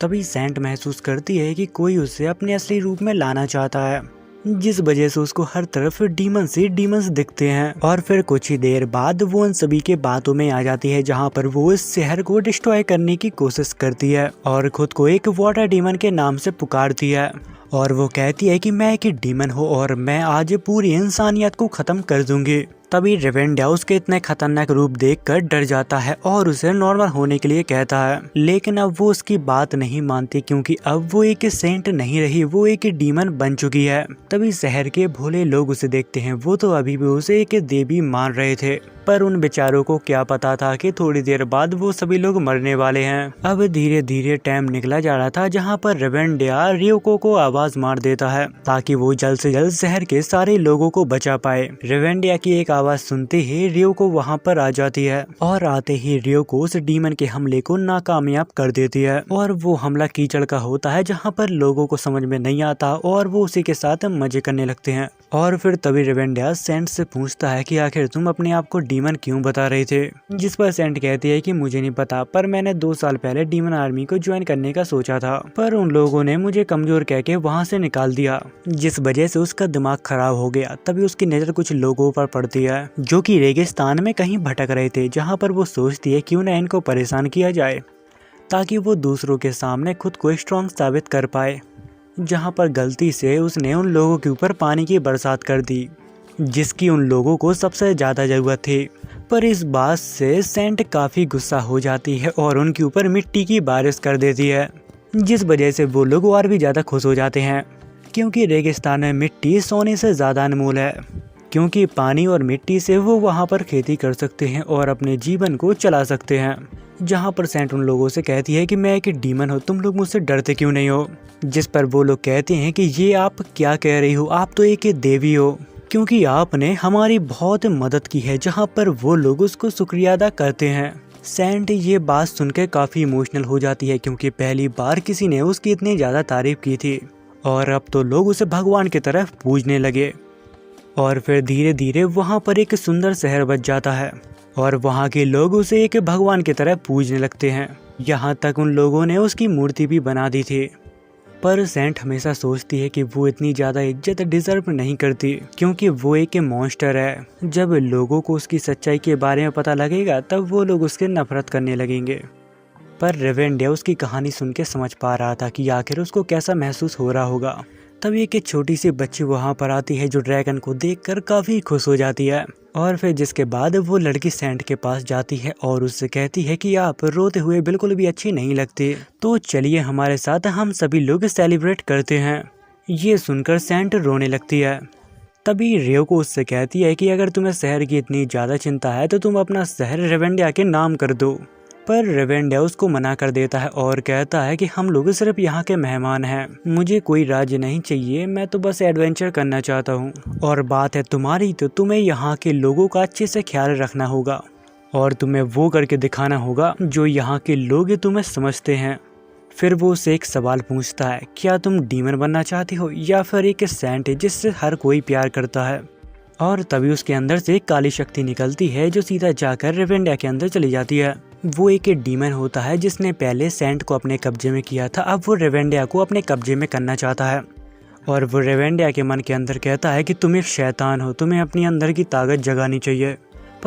तभी सेंट महसूस करती है कि कोई उसे अपने असली रूप में लाना चाहता है, जिस वजह से उसको हर तरफ डीमंस दिखते हैं। और फिर कुछ ही देर बाद वो उन सभी के बातों में आ जाती है, जहाँ पर वो इस शहर को डिस्ट्रॉय करने की कोशिश करती है और खुद को एक वाटर डीमन के नाम से पुकारती है। और वो कहती है कि मैं एक डीमन हूँ और मैं आज पूरी इंसानियत को खत्म कर दूंगी। तभी रेवेंडिया उसके इतने खतरनाक रूप देखकर डर जाता है और उसे नॉर्मल होने के लिए कहता है, लेकिन अब वो उसकी बात नहीं मानती, क्योंकि अब वो एक सेंट नहीं रही, वो एक डीमन बन चुकी है। तभी शहर के भोले लोग उसे देखते हैं। वो तो अभी भी उसे एक देवी मान रहे थे, पर उन बेचारों को क्या पता था कि थोड़ी देर बाद वो सभी लोग मरने वाले हैं। अब धीरे धीरे टाइम निकला जा रहा था, जहाँ पर रेवेंडिया रियोको को आवाज मार देता है ताकि वो जल्द से जल्द शहर के सारे लोगों को बचा पाए। रेवेंडिया की एक आवाज सुनते ही रियोको वहाँ पर आ जाती है और आते ही रियोको उस डीमन के हमले को नाकामयाब कर देती है। और वो हमला कीचड़ का होता है, जहाँ पर लोगों को समझ में नहीं आता और वो उसी के साथ मजे करने लगते हैं। और फिर तभी रेवेंडिया सेंट से पूछता है कि आखिर तुम अपने आप को डीमन क्यों बता रहे थे। जिस पर सेंट कहती है कि मुझे नहीं पता, पर मैंने 2 साल पहले डीमन आर्मी को ज्वाइन करने का सोचा था, पर उन लोगों ने मुझे कमजोर कह के वहाँ से निकाल दिया, जिस वजह से उसका दिमाग खराब हो गया। तभी उसकी नजर कुछ लोगों पर पड़ती है जो कि रेगिस्तान में कहीं भटक रहे थे, जहाँ पर वो सोचती है क्यों न इनको परेशान किया जाए ताकि वो दूसरों के सामने खुद को स्ट्रॉन्ग साबित कर पाए। जहाँ पर गलती से उसने उन लोगों के ऊपर पानी की बरसात कर दी, जिसकी उन लोगों को सबसे ज़्यादा ज़रूरत थी। पर इस बात से सेंट काफ़ी गुस्सा हो जाती है और उनके ऊपर मिट्टी की बारिश कर देती है, जिस वजह से वो लोग और भी ज़्यादा खुश हो जाते हैं, क्योंकि रेगिस्तान में मिट्टी सोने से ज़्यादा अनमोल है, क्योंकि पानी और मिट्टी से वो वहाँ पर खेती कर सकते हैं और अपने जीवन को चला सकते हैं। जहाँ पर सेंट उन लोगों से कहती है कि मैं एक डीमन हूँ, तुम लोग मुझसे डरते क्यों नहीं हो। जिस पर वो लोग कहते हैं कि ये आप क्या कह रही हो, आप तो एक देवी हो, क्योंकि आपने हमारी बहुत मदद की है। जहाँ पर वो लोग उसको शुक्रिया अदा करते हैं। सेंट ये बात सुनकर काफ़ी इमोशनल हो जाती है, क्योंकि पहली बार किसी ने उसकी इतनी ज़्यादा तारीफ की थी और अब तो लोग उसे भगवान की तरफ पूजने लगे। और फिर धीरे धीरे वहाँ पर एक सुंदर शहर बच जाता है और वहाँ के लोग उसे एक भगवान की तरह पूजने लगते हैं। यहाँ तक उन लोगों ने उसकी मूर्ति भी बना दी थी। पर सेंट हमेशा सोचती है कि वो इतनी ज़्यादा इज्जत डिजर्व नहीं करती, क्योंकि वो एक मॉन्स्टर है। जब लोगों को उसकी सच्चाई के बारे में पता लगेगा तब वो लोग उसके नफरत करने लगेंगे। पर रेवेंडिया उसकी कहानी सुन के समझ पा रहा था कि आखिर उसको कैसा महसूस हो रहा होगा। तभी एक छोटी सी बच्ची वहाँ पर आती है जो ड्रैगन को देखकर काफ़ी खुश हो जाती है। और फिर जिसके बाद वो लड़की सेंट के पास जाती है और उससे कहती है कि आप रोते हुए बिल्कुल भी अच्छी नहीं लगती, तो चलिए हमारे साथ हम सभी लोग सेलिब्रेट करते हैं। ये सुनकर सेंट रोने लगती है। तभी रियो को उससे कहती है कि अगर तुम्हें शहर की इतनी ज़्यादा चिंता है तो तुम अपना शहर रेवेंडिया के नाम कर दो। पर रेवेंडिया उसको मना कर देता है और कहता है कि हम लोग सिर्फ यहाँ के मेहमान हैं, मुझे कोई राज्य नहीं चाहिए, मैं तो बस एडवेंचर करना चाहता हूँ। और बात है तुम्हारी तो तुम्हें यहाँ के लोगों का अच्छे से ख्याल रखना होगा और तुम्हें वो करके दिखाना होगा जो यहाँ के लोग तुम्हें समझते हैं। फिर वो उससे एक सवाल पूछता है, क्या तुम डीमन बनना चाहती हो या फिर एक सेंट जिससे हर कोई प्यार करता है। और तभी उसके अंदर से एक काली शक्ति निकलती है जो सीधा जाकर रेवेंडिया के अंदर चली जाती है। वो एक डीमन होता है जिसने पहले सेंट को अपने कब्जे में किया था, अब वो रेवेंडिया को अपने कब्जे में करना चाहता है। और वो रेवेंडिया के मन के अंदर कहता है कि तुम एक शैतान हो, तुम्हें अपनी अंदर की ताकत जगानी चाहिए।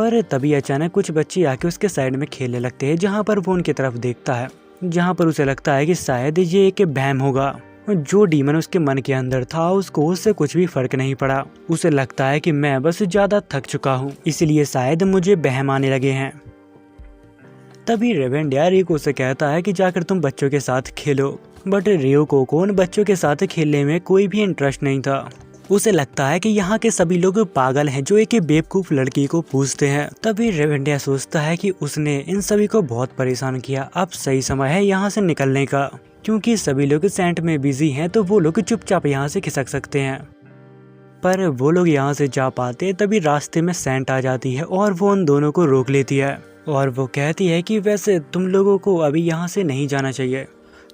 पर तभी अचानक कुछ बच्चे आके उसके साइड में खेलने लगते हैं, जहाँ पर वो उनकी तरफ देखता है, जहाँ पर उसे लगता है कि शायद ये एक वहम होगा। जो डीमन उसके मन के अंदर था उसको उससे कुछ भी फर्क नहीं पड़ा। उसे लगता है कि मैं बस ज्यादा थक चुका हूँ, इसलिए शायद मुझे वहम आने लगे हैं। तभी रेवेंडिया रियोको से कहता है कि जाकर तुम बच्चों के साथ खेलो, बट रियोको को उन बच्चों के साथ खेलने में कोई भी इंटरेस्ट नहीं था। उसे लगता है कि यहाँ के सभी लोग पागल हैं जो एक बेवकूफ लड़की को पूछते हैं। तभी रेवेंडिया सोचता है कि उसने इन सभी को बहुत परेशान किया, अब सही समय है यहाँ से निकलने का, क्योंकि सभी लोग सेंट में बिजी हैं तो वो लोग चुपचाप यहाँ से खिसक सकते हैं। पर वो लोग यहाँ से जा पाते तभी रास्ते में सेंट आ जाती है और वो उन दोनों को रोक लेती है और वो कहती है कि वैसे तुम लोगों को अभी यहाँ से नहीं जाना चाहिए,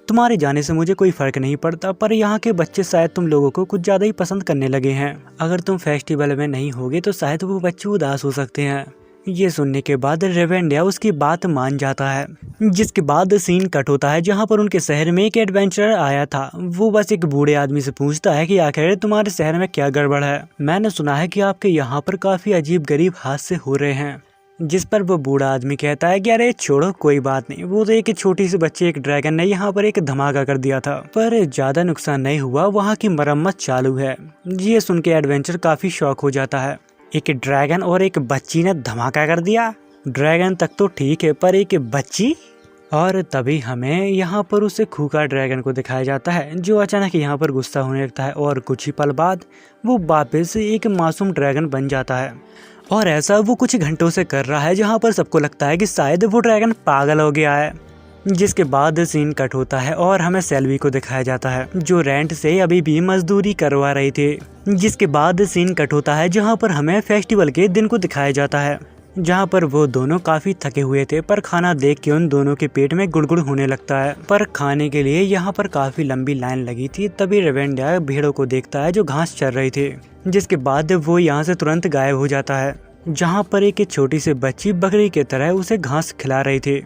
तुम्हारे जाने से मुझे कोई फर्क नहीं पड़ता, पर यहाँ के बच्चे शायद तुम लोगों को कुछ ज़्यादा ही पसंद करने लगे हैं। अगर तुम फेस्टिवल में नहीं होगे तो शायद वो बच्चे उदास हो सकते हैं। ये सुनने के बाद रेवेंडिया उसकी बात मान जाता है, जिसके बाद सीन कट होता है जहाँ पर उनके शहर में एक एडवेंचरर आया था। वो बस एक बूढ़े आदमी से पूछता है कि आखिर तुम्हारे शहर में क्या गड़बड़ है, मैंने सुना है कि आपके यहाँ पर काफ़ी अजीब गरीब हादसे हो रहे हैं। जिस पर वो बूढ़ा आदमी कहता है कि अरे छोड़ो कोई बात नहीं, वो तो एक छोटी सी बच्ची एक ड्रैगन ने यहाँ पर एक धमाका कर दिया था, पर ज्यादा नुकसान नहीं हुआ, वहाँ की मरम्मत चालू है। ये सुन के एडवेंचर काफी शॉक हो जाता है, एक ड्रैगन और एक बच्ची ने धमाका कर दिया, ड्रैगन तक तो ठीक है पर एक बच्ची। और तभी हमें यहाँ पर उसे खूंखार ड्रैगन को दिखाया जाता है जो अचानक यहाँ पर गुस्सा होने लगता है और कुछ ही पल बाद वो वापस एक मासूम ड्रैगन बन जाता है। और ऐसा वो कुछ घंटों से कर रहा है जहाँ पर सबको लगता है कि शायद वो ड्रैगन पागल हो गया है। जिसके बाद सीन कट होता है और हमें सेल्वी को दिखाया जाता है जो रेंट से अभी भी मजदूरी करवा रही थी। जिसके बाद सीन कट होता है जहाँ पर हमें फेस्टिवल के दिन को दिखाया जाता है, जहाँ पर वो दोनों काफी थके हुए थे, पर खाना देख के उन दोनों के पेट में गुड़गुड़ होने लगता है। पर खाने के लिए यहाँ पर काफी लंबी लाइन लगी थी। तभी रेवेंडिया भेड़ों को देखता है जो घास चर रही थी, जिसके बाद वो यहाँ से तुरंत गायब हो जाता है, जहाँ पर एक छोटी सी बच्ची बकरी की तरह उसे घास खिला रही थी,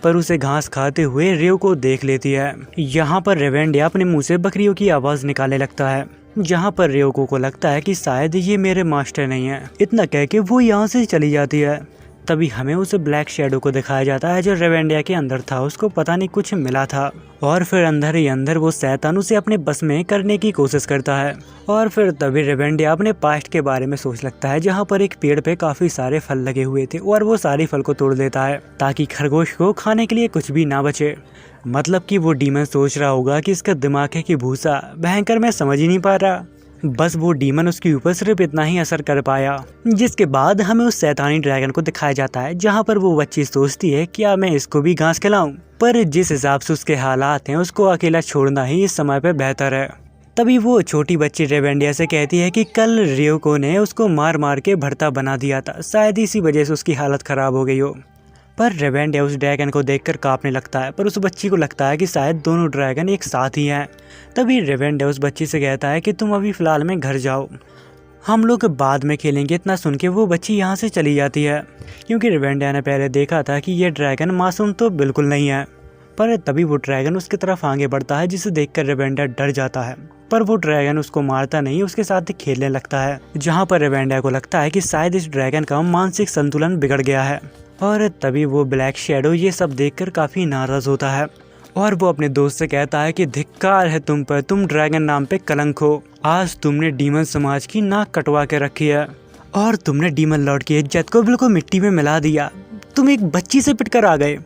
पर उसे घास खाते हुए रियो को देख लेती है। यहाँ पर रेवेंडिया अपने मुंह से बकरियों की आवाज निकालने लगता है, जहाँ पर रियोको को लगता है कि शायद ये मेरे मास्टर नहीं है। इतना कह के वो यहाँ से चली जाती है। तभी हमें उस ब्लैक शैडो को दिखाया जाता है जो रेवेंडिया के अंदर था, उसको पता नहीं कुछ मिला था और फिर अंदर ही अंदर वो शैतान उसे अपने बस में करने की कोशिश करता है। और फिर तभी रेवेंडिया अपने पास्ट के बारे में सोच लगता है, जहाँ पर एक पेड़ पे काफी सारे फल लगे हुए थे और वो सारे फल को तोड़ देता है ताकि खरगोश को खाने के लिए कुछ भी ना बचे। मतलब कि वो डीमन सोच रहा होगा कि इसका दिमाग है कि भूसा, भयंकर मैं समझ ही नहीं पा रहा। बस वो डीमन उसके ऊपर सिर्फ इतना ही असर कर पाया। जिसके बाद हमें उस शैतानी ड्रैगन को दिखाया जाता है, जहाँ पर वो बच्ची सोचती है क्या मैं इसको भी घास खिलाऊं, पर जिस हिसाब से उसके हालात हैं उसको अकेला छोड़ना ही इस समय पे बेहतर है। तभी वो छोटी बच्ची रेवेंडिया से कहती है कि कल रियोको ने उसको मार मार के भरता बना दिया था, शायद इसी वजह से उसकी हालत खराब हो गई हो। पर रेवेंडिया उस ड्रैगन को देखकर कांपने लगता है, पर उस बच्ची को लगता है कि शायद दोनों ड्रैगन एक साथ ही हैं। तभी रेवेंडिया उस बच्ची से कहता है कि तुम अभी फिलहाल में घर जाओ, हम लोग बाद में खेलेंगे। इतना सुन के वो बच्ची यहाँ से चली जाती है, क्योंकि रेवेंडिया ने पहले देखा था कि ये ड्रैगन मासूम तो बिल्कुल नहीं है। पर तभी वो ड्रैगन उसकी तरफ आगे बढ़ता है, जिसे देखकर रेवेंडिया डर जाता है, पर वो ड्रैगन उसको मारता नहीं, उसके साथ खेलने लगता है, जहाँ पर रेवेंडिया को लगता है कि शायद इस ड्रैगन का मानसिक संतुलन बिगड़ गया है। और तभी वो ब्लैक शैडो ये सब देखकर काफी नाराज होता है और वो अपने दोस्त से कहता है कि धिक्कार है तुम पर, तुम ड्रैगन नाम पे कलंक हो। आज तुमने डीमन समाज की नाक कटवा के रखी है और तुमने डीमन लॉर्ड की इज्जत को बिल्कुल मिट्टी में मिला दिया, तुम एक बच्ची से पिटकर आ गए।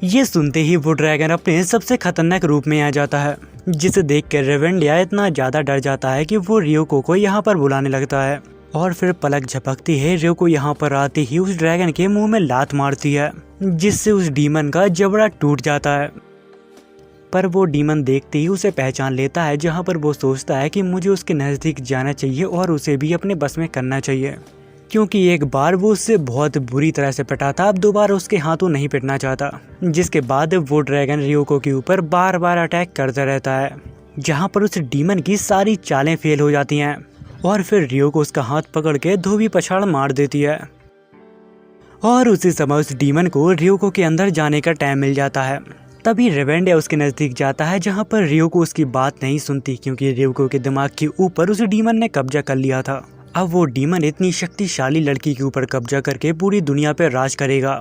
ये सुनते ही वो ड्रैगन अपने सबसे खतरनाक रूप में आ जाता है, जिसे देख कर रेवेंडिया इतना ज्यादा डर जाता है कि वो रियोको को यहाँ पर बुलाने लगता है। और फिर पलक झपकती है, रियोको यहाँ पर आते ही उस ड्रैगन के मुंह में लात मारती है, जिससे उस डीमन का जबड़ा टूट जाता है। पर वो डीमन देखते ही उसे पहचान लेता है, जहाँ पर वो सोचता है कि मुझे उसके नज़दीक जाना चाहिए और उसे भी अपने बस में करना चाहिए, क्योंकि एक बार वो उससे बहुत बुरी तरह से पिटा था, अब दोबारा उसके हाथों नहीं पिटना चाहता। जिसके बाद वो ड्रैगन रियोको के ऊपर बार बार अटैक करता रहता है, जहाँ पर उस डीमन की सारी चालें फेल हो जाती हैं और फिर रियोको उसका हाथ पकड़ के धोबी पछाड़ मार देती है। और उसी समय उस डीमन को रियोको के अंदर जाने का टाइम मिल जाता है। तभी रेवेंडिया उसके नजदीक जाता है, जहाँ पर रियोको उसकी बात नहीं सुनती, क्योंकि रियोको के दिमाग के ऊपर उस डीमन ने कब्जा कर लिया था अब वो डीमन इतनी शक्तिशाली लड़की के ऊपर कब्जा करके पूरी दुनिया पर राज करेगा।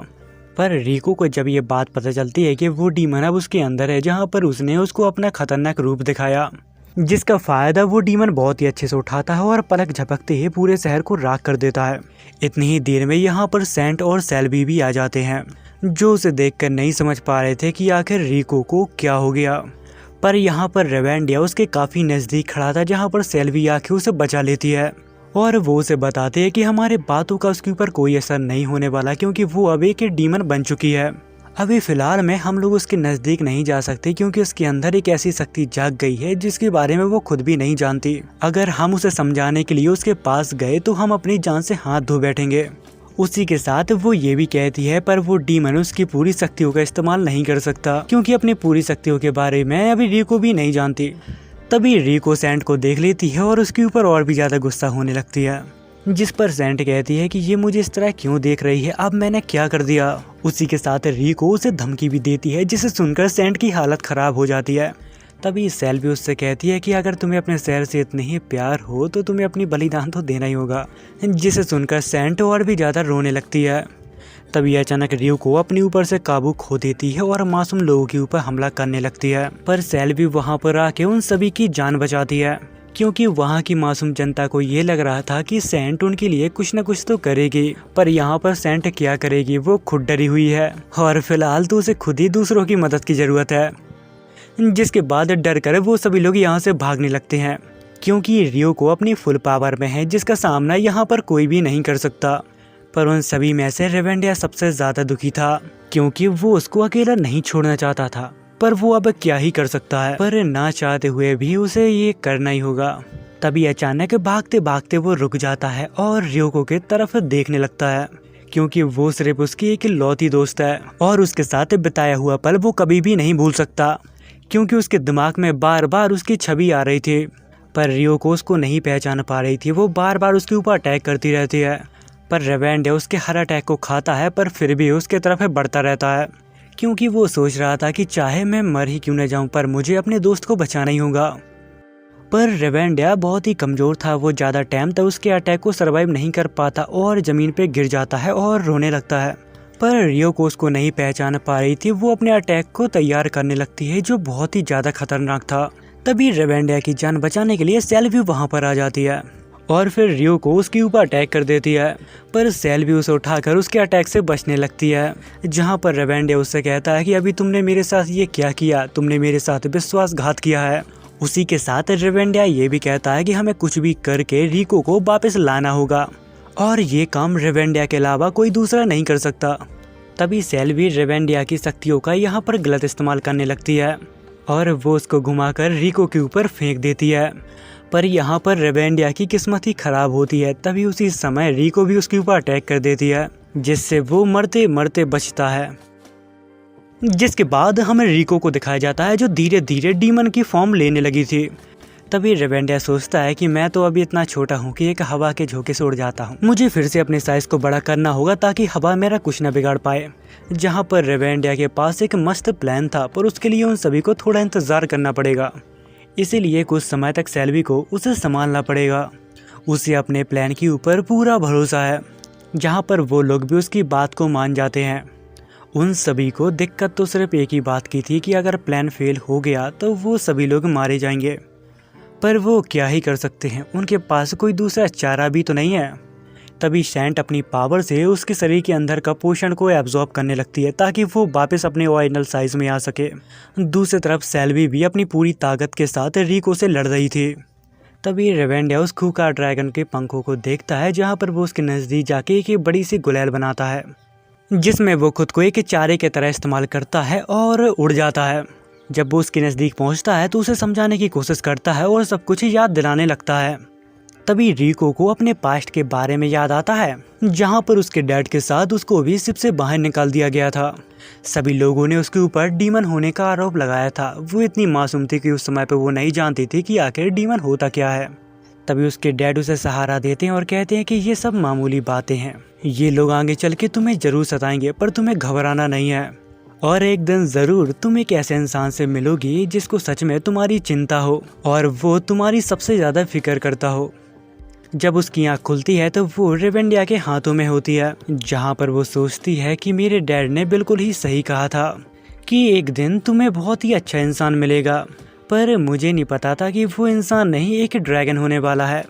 पर रिको को जब ये बात पता चलती है कि वो डीमन अब उसके अंदर है, जहाँ पर उसने उसको अपना खतरनाक रूप दिखाया, जिसका फायदा वो डीमन बहुत ही अच्छे से उठाता है और पलक झपकते ही पूरे शहर को राख कर देता है। इतनी ही देर में यहाँ पर सेंट और सेल्वी भी आ जाते हैं, जो उसे देखकर नहीं समझ पा रहे थे कि आखिर रिको को क्या हो गया। पर यहाँ पर रेवेंडिया उसके काफी नजदीक खड़ा था, जहाँ पर सेल्वी आके उसे बचा लेती है और वो उसे बताते हैं कि हमारे बातों का उसके ऊपर कोई असर नहीं होने वाला, क्योंकि वो अब एक डीमन बन चुकी है। अभी फिलहाल में हम लोग उसके नजदीक नहीं जा सकते, क्योंकि उसके अंदर एक ऐसी शक्ति जाग गई है जिसके बारे में वो खुद भी नहीं जानती। अगर हम उसे समझाने के लिए उसके पास गए तो हम अपनी जान से हाथ धो बैठेंगे। उसी के साथ वो ये भी कहती है पर वो डीमन उसकी पूरी शक्तियों का इस्तेमाल नहीं कर सकता, क्योंकि अपनी पूरी शक्तियों के बारे में अभी रिको भी नहीं जानती। तभी रिको सेंट को देख लेती है और उसके ऊपर और भी ज्यादा गुस्सा होने लगती है, जिस पर सेंट कहती है कि ये मुझे इस तरह क्यों देख रही है, अब मैंने क्या कर दिया। उसी के साथ रिको उसे धमकी भी देती है, जिसे सुनकर सेंट की हालत खराब हो जाती है। तभी सेल्वी उससे कहती है कि अगर तुम्हें अपने शहर से इतने ही प्यार हो तो तुम्हें अपनी बलिदान तो देना ही होगा, जिसे सुनकर सेंट और भी ज्यादा रोने लगती है। तभी अचानक रिको अपने ऊपर से काबू खो देती है और मासूम लोगों के ऊपर हमला करने लगती है। पर सेल्वी वहां पर आके उन सभी की जान बचाती है, क्योंकि वहां की मासूम जनता को ये लग रहा था कि सेंट उनके लिए कुछ न कुछ तो करेगी। पर यहाँ पर सेंट क्या करेगी, वो खुद डरी हुई है और फिलहाल तो उसे खुद ही दूसरों की मदद की जरूरत है। जिसके बाद डर कर वो सभी लोग यहाँ से भागने लगते हैं, क्योंकि रियो को अपनी फुल पावर में है, जिसका सामना यहाँ पर कोई भी नहीं कर सकता। पर उन सभी में से रेवेंडिया सबसे ज्यादा दुखी था, क्योंकि वो उसको अकेला नहीं छोड़ना चाहता था। पर वो अब क्या ही कर सकता है, पर ना चाहते हुए भी उसे ये करना ही होगा। तभी अचानक भागते भागते वो रुक जाता है और रियोको के तरफ देखने लगता है, क्योंकि वो सिर्फ उसकी एक लौती दोस्त है और उसके साथ बिताया हुआ पल वो कभी भी नहीं भूल सकता, क्योंकि उसके दिमाग में बार बार उसकी छवि आ रही थी। पर रियोको उसको नहीं पहचान पा रही थी, वो बार बार उसके ऊपर अटैक करती रहती है। पर रेवेंडिया उसके हर अटैक को खाता है, पर फिर भी उसके तरफ बढ़ता रहता है, क्योंकि वो सोच रहा था कि चाहे मैं मर ही क्यों न जाऊं, पर मुझे अपने दोस्त को बचाना ही होगा। पर रेवेंडिया बहुत ही कमजोर था, वो ज्यादा टाइम तक उसके अटैक को सरवाइव नहीं कर पाता और जमीन पे गिर जाता है और रोने लगता है। पर रियोको उसको नहीं पहचान पा रही थी, वो अपने अटैक को तैयार करने लगती है, जो बहुत ही ज्यादा खतरनाक था। तभी रेवेंडिया की जान बचाने के लिए सेल्वी वहां पर आ जाती है और फिर रियो को उसके ऊपर अटैक कर देती है। पर सेल्वी उसे उठाकर उसके अटैक से बचने लगती है, जहां पर रेवेंडिया उससे कहता है कि अभी तुमने मेरे साथ ये क्या किया, तुमने मेरे साथ विश्वासघात किया है। उसी के साथ रेवेंडिया ये भी कहता है कि हमें कुछ भी करके रिको को वापस लाना होगा और ये काम रेवेंडिया के अलावा कोई दूसरा नहीं कर सकता। तभी सेल्वी रेवेंडिया की शक्तियों का यहाँ पर गलत इस्तेमाल करने लगती है और वो उसको घुमाकर रिको के ऊपर फेंक देती है। पर यहाँ पर रेवेंडिया की किस्मत ही खराब होती है। तभी उसी समय रिको भी उसके ऊपर अटैक कर देती है, जिससे वो मरते मरते बचता है। जिसके बाद हमें रिको को दिखाया जाता है, जो धीरे धीरे डीमन की फॉर्म लेने लगी थी। तभी रेवेंडिया सोचता है कि मैं तो अभी इतना छोटा हूँ कि एक हवा के झोंके से उड़ जाता हूँ, मुझे फिर से अपने साइज को बड़ा करना होगा ताकि हवा मेरा कुछ न बिगाड़ पाए। जहाँ पर रेवेंडिया के पास एक मस्त प्लान था, पर उसके लिए उन सभी को थोड़ा इंतजार करना पड़ेगा, इसीलिए कुछ समय तक सेल्वी को उसे संभालना पड़ेगा। उसे अपने प्लान के ऊपर पूरा भरोसा है, जहाँ पर वो लोग भी उसकी बात को मान जाते हैं। उन सभी को दिक्कत तो सिर्फ एक ही बात की थी कि अगर प्लान फेल हो गया तो वो सभी लोग मारे जाएंगे। पर वो क्या ही कर सकते हैं, उनके पास कोई दूसरा चारा भी तो नहीं है। तभी सेंट अपनी पावर से उसके शरीर के अंदर का पोषण को एब्जॉर्ब करने लगती है, ताकि वो वापस अपने ओरिजिनल साइज में आ सके। दूसरी तरफ सेल्वी भी अपनी पूरी ताकत के साथ रिको से लड़ रही थी। तभी रेवेंडिया उस खूंखार ड्रैगन के पंखों को देखता है, जहाँ पर वो उसके नज़दीक जाके एक बड़ी सी गुलेल बनाता है, जिसमें वो खुद को एक चारे की तरह इस्तेमाल करता है और उड़ जाता है। जब वो उसके नज़दीक पहुंचता है तो उसे समझाने की कोशिश करता है और सब कुछ याद दिलाने लगता है। तभी रिको को अपने पास्ट के बारे में याद आता है, जहां पर उसके डैड के साथ उसको भी शिप से बाहर निकाल दिया गया था। सभी लोगों ने उसके ऊपर डीमन होने का आरोप लगाया था। वो इतनी मासूम थी कि उस समय पे वो नहीं जानती थी कि आखिर डीमन होता क्या है। तभी उसके डैड उसे सहारा देते हैं और कहते हैं कि ये सब मामूली बातें हैं, ये लोग आगे चल के तुम्हें जरूर सताएंगे, पर तुम्हें घबराना नहीं है और एक दिन जरूर तुम एक ऐसे इंसान से मिलोगी जिसको सच में तुम्हारी चिंता हो और वो तुम्हारी सबसे ज्यादा फिक्र करता हो। जब उसकी आँख खुलती है तो वो रेवेंडिया के हाथों में होती है, जहाँ पर वो सोचती है कि मेरे डैड ने बिल्कुल ही सही कहा था कि एक दिन तुम्हें बहुत ही अच्छा इंसान मिलेगा, पर मुझे नहीं पता था कि वो इंसान नहीं एक ड्रैगन होने वाला है।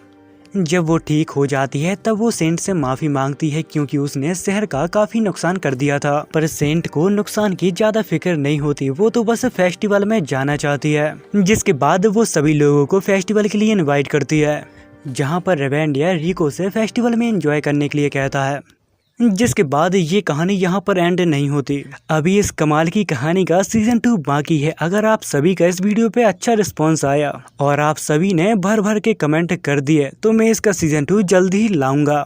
जब वो ठीक हो जाती है तब वो सेंट से माफी मांगती है क्योंकि उसने शहर का काफी नुकसान कर दिया था, पर सेंट को नुकसान की ज्यादा फिक्र नहीं होती, वो तो बस फेस्टिवल में जाना चाहती है। जिसके बाद वो सभी लोगों को फेस्टिवल के लिए इनवाइट करती है, जहाँ पर रेवेंडिया रिको से फेस्टिवल में एंजॉय करने के लिए कहता है। जिसके बाद ये कहानी यहाँ पर एंड नहीं होती, अभी इस कमाल की कहानी का सीजन 2 बाकी है। अगर आप सभी का इस वीडियो पे अच्छा रिस्पॉन्स आया और आप सभी ने भर भर के कमेंट कर दिए तो मैं इसका सीजन 2 जल्दी ही लाऊंगा।